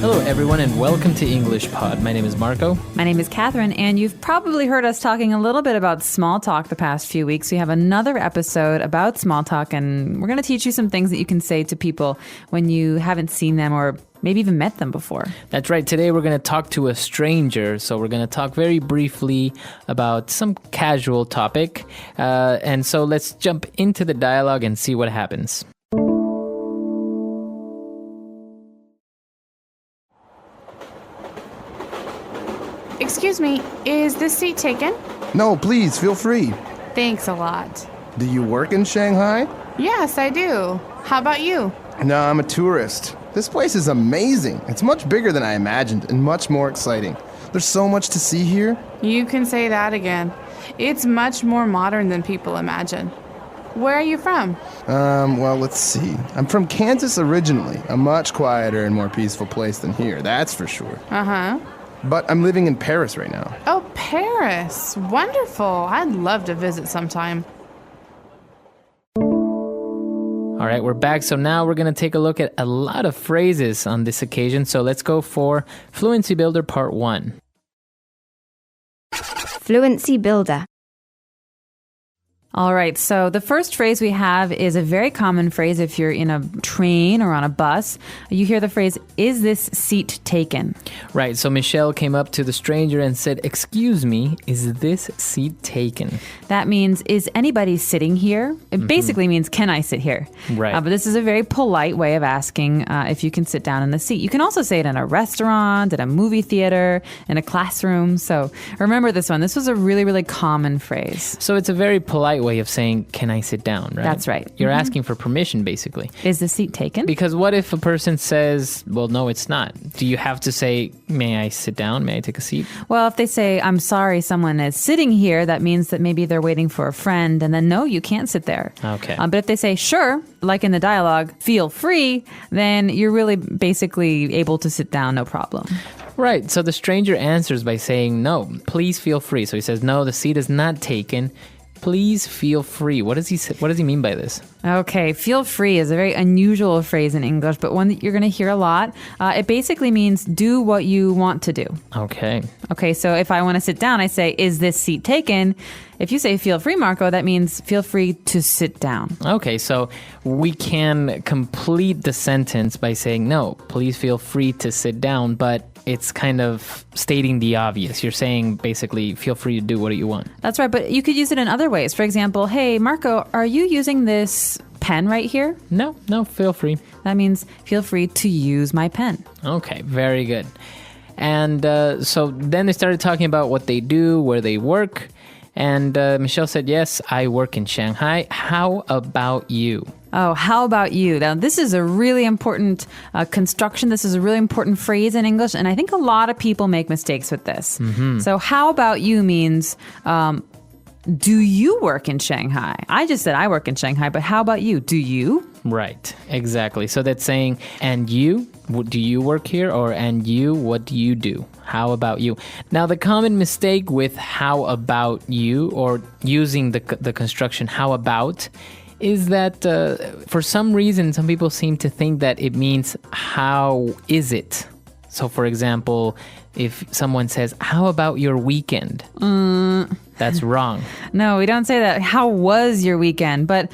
Hello, everyone, and welcome to English Pod. My name is Marco. My name is Catherine, and you've probably heard us talking a little bit about small talk the past few weeks. We have another episode about small talk, and we're going to teach you some things that you can say to people when you haven't seen them or maybe even met them before. That's right. Today we're going to talk to a stranger. So we're going to talk very briefly about some casual topic. And so let's jump into the dialogue and see what happens. Excuse me, is this seat taken? No, please, feel free. Thanks a lot. Do you work in Shanghai? Yes, I do. How about you? No, I'm a tourist. This place is amazing. It's much bigger than I imagined and much more exciting. There's so much to see here. You can say that again. It's much more modern than people imagine. Where are you from? Well, let's see. I'm from Kansas originally, a much quieter and more peaceful place than here, that's for sure. Uh-huh. But I'm living in Paris right now. Oh, Paris. Wonderful. I'd love to visit sometime. All right, we're back. So now we're going to take a look at a lot of phrases on this occasion. So let's go for Fluency Builder Part 1. Fluency Builder. All right, so the first phrase we have is a very common phrase if you're in a train or on a bus. You hear the phrase, is this seat taken? Right, so Michelle came up to the stranger and said, "Excuse me, is this seat taken?" That means, is anybody sitting here? It basically means, can I sit here? Right. But this is a very polite way of asking if you can sit down in the seat. You can also say it in a restaurant, at a movie theater, in a classroom. So remember this one. This was a really, really common phrase. So it's a very polite way of saying, can I sit down, right? That's right. You're asking for permission, basically. Is the seat taken? Because what if a person says, well, no, it's not? Do you have to say, may I sit down? May I take a seat? Well, if they say, I'm sorry, someone is sitting here, that means that maybe they're waiting for a friend, and then no, you can't sit there. Okay. But if they say, sure, like in the dialogue, feel free, then you're really basically able to sit down, no problem. Right. So the stranger answers by saying, no, please feel free. So he says, no, the seat is not taken. Please feel free. What does he mean by this? Okay, feel free is a very unusual phrase in English, but one that you're going to hear a lot. It basically means do what you want to do. Okay. Okay, so if I want to sit down, I say, is this seat taken? If you say feel free, Marco, that means feel free to sit down. Okay, so we can complete the sentence by saying, no, please feel free to sit down, but it's kind of stating the obvious. You're saying basically feel free to do what you want. That's right, but you could use it in other ways. For example, hey, Marco, are you using this pen right here? No, feel free. That means feel free to use my pen. Okay, very good. And so then they started talking about what they do, where they work. And Michelle said, yes, I work in Shanghai. How about you? Oh, how about you? Now, this is a really important construction. This is a really important phrase in English, and I think a lot of people make mistakes with this. So how about you means, do you work in Shanghai? I just said I work in Shanghai, but how about you? Do you? Right, exactly. So that's saying, and you, do you work here? Or, and you, what do you do? How about you? Now, the common mistake with how about you, or using the construction how about, is that for some reason, some people seem to think that it means how is it? So, for example, if someone says, how about your weekend? That's wrong. No, we don't say that. How was your weekend? But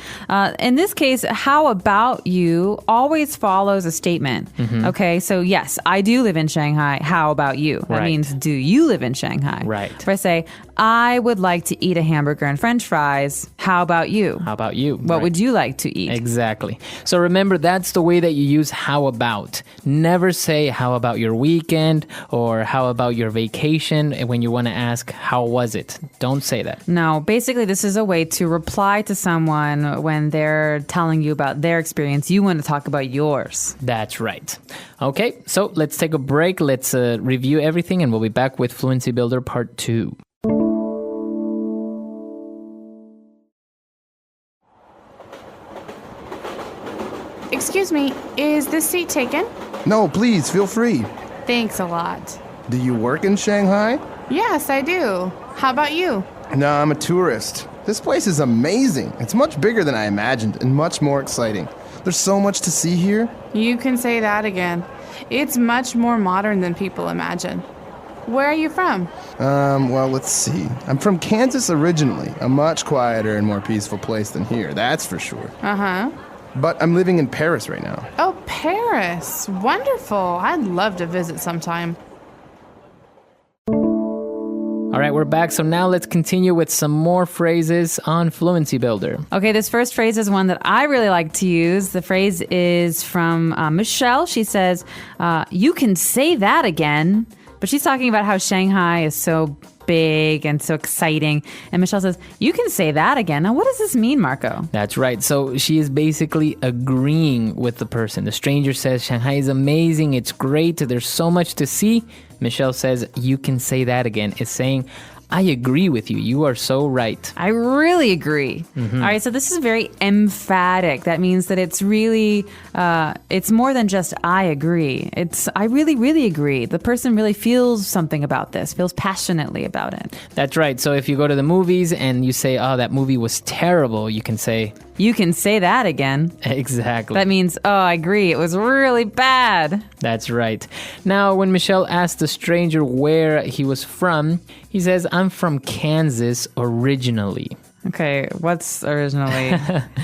in this case, how about you always follows a statement. Okay, so yes, I do live in Shanghai. How about you? That means, do you live in Shanghai? Right. If I say, I would like to eat a hamburger and french fries. How about you? How about you? What would you like to eat? Exactly. So remember, that's the way that you use how about. Never say how about your weekend or how about your vacation when you want to ask how was it. Don't say that. No, basically this is a way to reply to someone when they're telling you about their experience. You want to talk about yours. That's right. Okay, so let's take a break. Let's review everything and we'll be back with Fluency Builder Part 2. Excuse me, is this seat taken? No, please, feel free. Thanks a lot. Do you work in Shanghai? Yes, I do. How about you? No, I'm a tourist. This place is amazing. It's much bigger than I imagined and much more exciting. There's so much to see here. You can say that again. It's much more modern than people imagine. Where are you from? Well, let's see. I'm from Kansas originally, a much quieter and more peaceful place than here, that's for sure. Uh-huh. But I'm living in Paris right now. Oh, Paris. Wonderful. I'd love to visit sometime. All right, we're back. So now let's continue with some more phrases on Fluency Builder. Okay, this first phrase is one that I really like to use. The phrase is from Michelle. She says, you can say that again. But she's talking about how Shanghai is so big and so exciting. And Michelle says, you can say that again. Now, what does this mean, Marco? That's right. So she is basically agreeing with the person. The stranger says, Shanghai is amazing. It's great. There's so much to see. Michelle says, you can say that again. It's saying, I agree with you. You are so right. I really agree. All right, so this is very emphatic. That means that it's really, it's more than just I agree. It's I really, really agree. The person really feels something about this, feels passionately about it. That's right. So if you go to the movies and you say, oh, that movie was terrible, you can say, you can say that again. Exactly. That means, oh, I agree. It was really bad. That's right. Now, when Michelle asked the stranger where he was from, he says, I'm from Kansas originally. Okay, what's originally?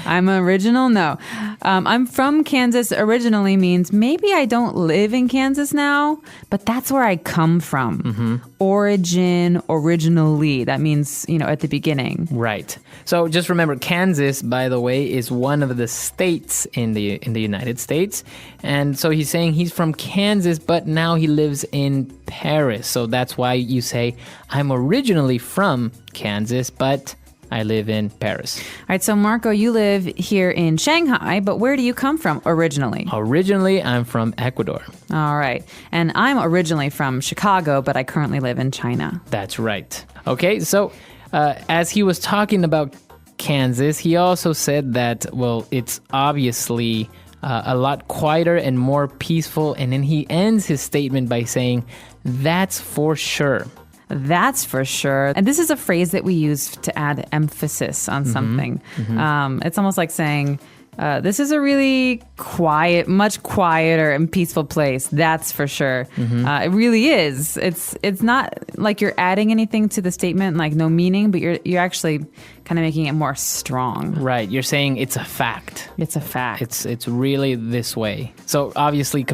I'm original? No. I'm from Kansas originally means maybe I don't live in Kansas now, but that's where I come from. Origin, originally. That means, at the beginning. Right. So just remember, Kansas, by the way, is one of the states in the United States. And so he's saying he's from Kansas, but now he lives in Paris. So that's why you say, I'm originally from Kansas, but I live in Paris. All right, so Marco, you live here in Shanghai, but where do you come from originally? Originally, I'm from Ecuador. All right, and I'm originally from Chicago, but I currently live in China. That's right. Okay, so as he was talking about Kansas, he also said that, well, it's obviously a lot quieter and more peaceful, and then he ends his statement by saying, that's for sure. That's for sure. And this is a phrase that we use to add emphasis on something. It's almost like saying, this is a really quiet, much quieter and peaceful place. That's for sure. It really is. It's not like you're adding anything to the statement, like no meaning, but you're actually kind of making it more strong. Right. You're saying it's a fact. It's a fact. It's really this way. So obviously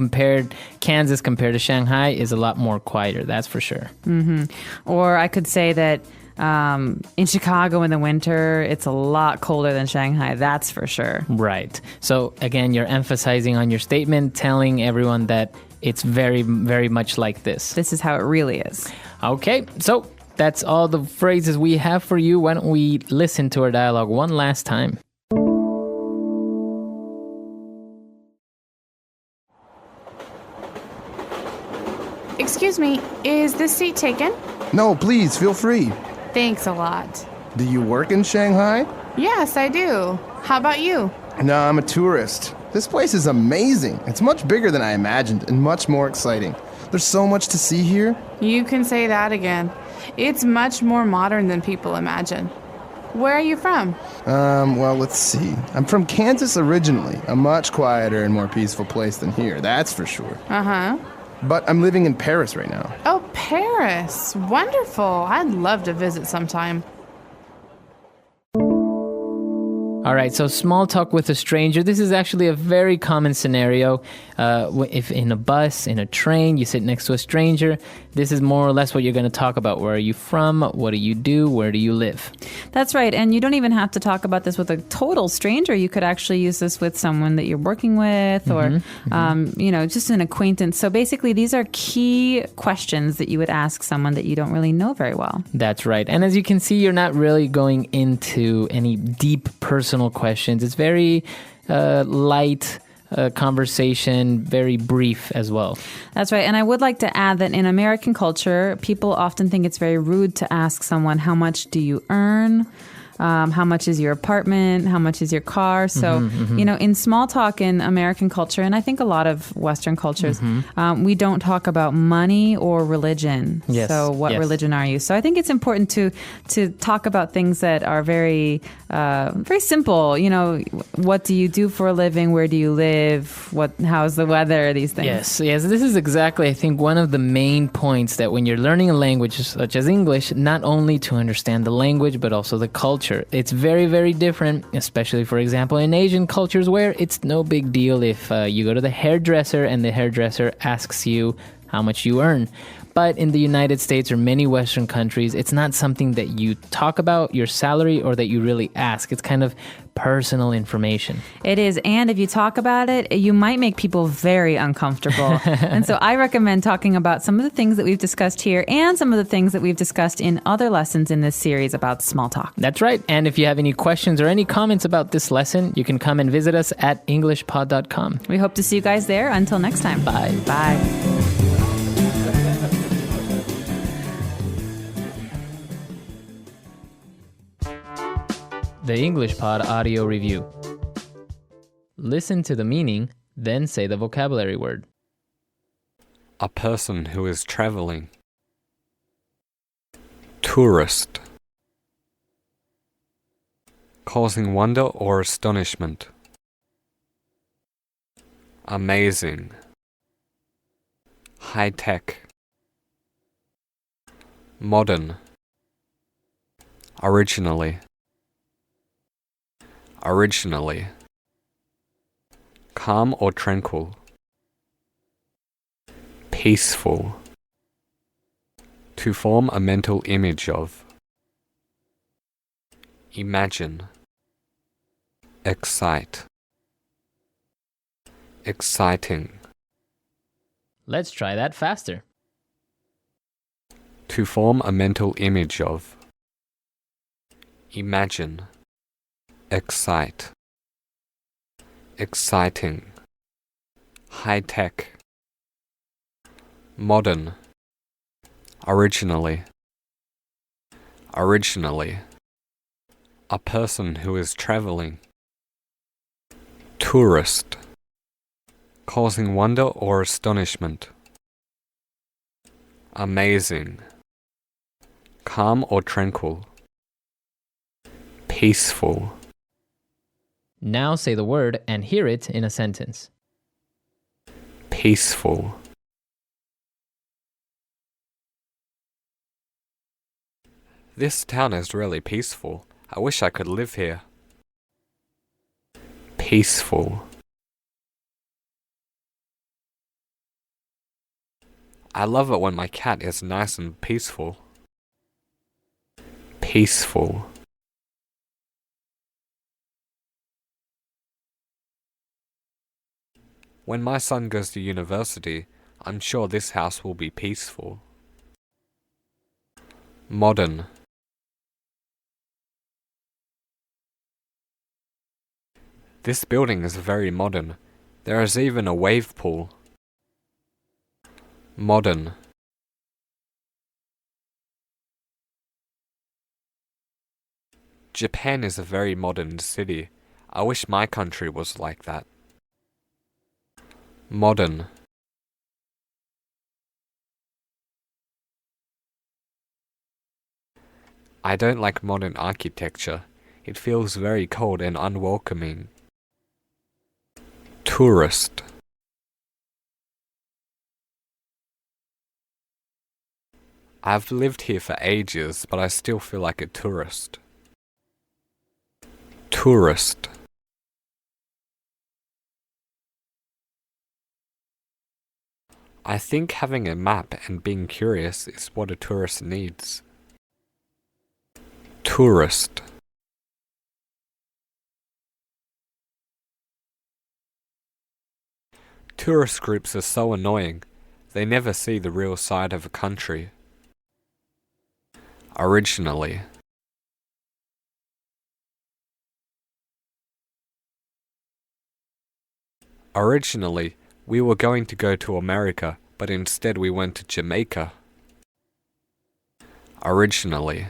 Kansas compared to Shanghai is a lot more quieter. That's for sure. Or I could say that in Chicago in the winter, it's a lot colder than Shanghai. That's for sure. Right. So again, you're emphasizing on your statement, telling everyone that it's very, very much like this. This is how it really is. Okay. So that's all the phrases we have for you. Why don't we listen to our dialogue one last time? Excuse me, is this seat taken? No, please, feel free. Thanks a lot. Do you work in Shanghai? Yes, I do. How about you? No, I'm a tourist. This place is amazing. It's much bigger than I imagined and much more exciting. There's so much to see here. You can say that again. It's much more modern than people imagine. Where are you from? Well, let's see. I'm from Kansas originally, a much quieter and more peaceful place than here, that's for sure. Uh-huh. But I'm living in Paris right now. Oh, Paris. Wonderful. I'd love to visit sometime. All right, so small talk with a stranger. This is actually a very common scenario. If in a bus, in a train, you sit next to a stranger, this is more or less what you're going to talk about. Where are you from? What do you do? Where do you live? That's right. And you don't even have to talk about this with a total stranger. You could actually use this with someone that you're working with or, just an acquaintance. So basically, these are key questions that you would ask someone that you don't really know very well. That's right. And as you can see, you're not really going into any deep personal questions. It's very light conversation, very brief as well. That's right. And I would like to add that in American culture, people often think it's very rude to ask someone, how much do you earn? how much is your apartment, how much is your car. So, in small talk in American culture, and I think a lot of Western cultures, we don't talk about money or religion. Yes, So what yes. religion are you? So I think it's important to talk about things that are very, very simple. What do you do for a living? Where do you live? How's the weather? These things. Yes. This is exactly, I think, one of the main points that when you're learning a language such as English, not only to understand the language, but also the culture. It's very, very different, especially, for example, in Asian cultures where it's no big deal if you go to the hairdresser and the hairdresser asks you how much you earn. But in the United States or many Western countries, it's not something that you talk about, your salary, or that you really ask. It's kind of personal information. It is. And if you talk about it, you might make people very uncomfortable. And so I recommend talking about some of the things that we've discussed here and some of the things that we've discussed in other lessons in this series about small talk. That's right. And if you have any questions or any comments about this lesson, you can come and visit us at englishpod.com. We hope to see you guys there. Until next time. Bye. Bye. The English Pod Audio Review. Listen to the meaning, then say the vocabulary word. A person who is traveling. Tourist. Causing wonder or astonishment. Amazing. High-tech. Modern. Originally. Calm or tranquil. Peaceful. To form a mental image of. Imagine. Excite. Exciting. Let's try that faster. To form a mental image of. Imagine. Excite. Exciting. High-tech. Modern. Originally. A person who is traveling. Tourist. Causing wonder or astonishment. Amazing. Calm or tranquil. Peaceful. Now say the word and hear it in a sentence. Peaceful. This town is really peaceful. I wish I could live here. Peaceful. I love it when my cat is nice and peaceful. Peaceful. When my son goes to university, I'm sure this house will be peaceful. Modern. This building is very modern. There is even a wave pool. Modern. Japan is a very modern city. I wish my country was like that. Modern. I don't like modern architecture. It feels very cold and unwelcoming. Tourist. I've lived here for ages, but I still feel like a tourist. Tourist. I think having a map and being curious is what a tourist needs. Tourist. Tourist groups are so annoying. They never see the real side of a country. Originally. Originally, we were going to go to America, but instead we went to Jamaica. Originally.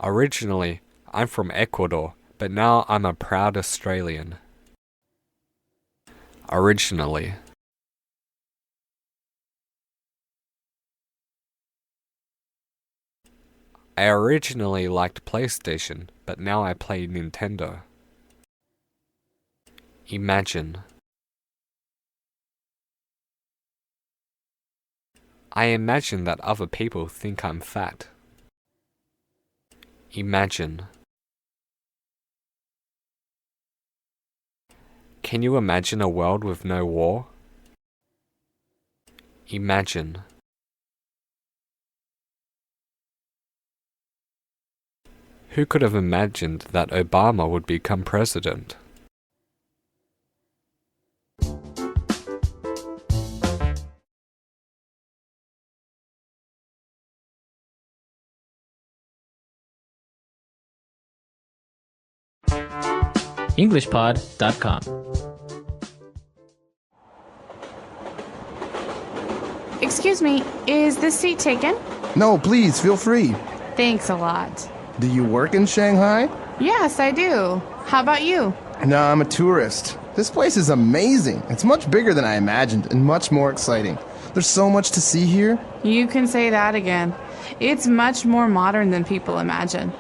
Originally, I'm from Ecuador, but now I'm a proud Australian. Originally. I originally liked PlayStation, but now I play Nintendo. Imagine. I imagine that other people think I'm fat. Imagine. Can you imagine a world with no war? Imagine. Who could have imagined that Obama would become president? englishpod.com. Excuse me, is this seat taken? No, please, feel free. Thanks a lot. Do you work in Shanghai? Yes, I do. How about you? No, I'm a tourist. This place is amazing. It's much bigger than I imagined and much more exciting. There's so much to see here. You can say that again. It's much more modern than people imagine.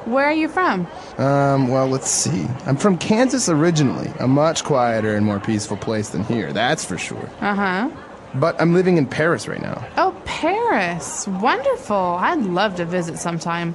Where are you from? Well, let's see. I'm from Kansas originally, a much quieter and more peaceful place than here, that's for sure. Uh-huh. But I'm living in Paris right now. Oh, Paris. Wonderful. I'd love to visit sometime.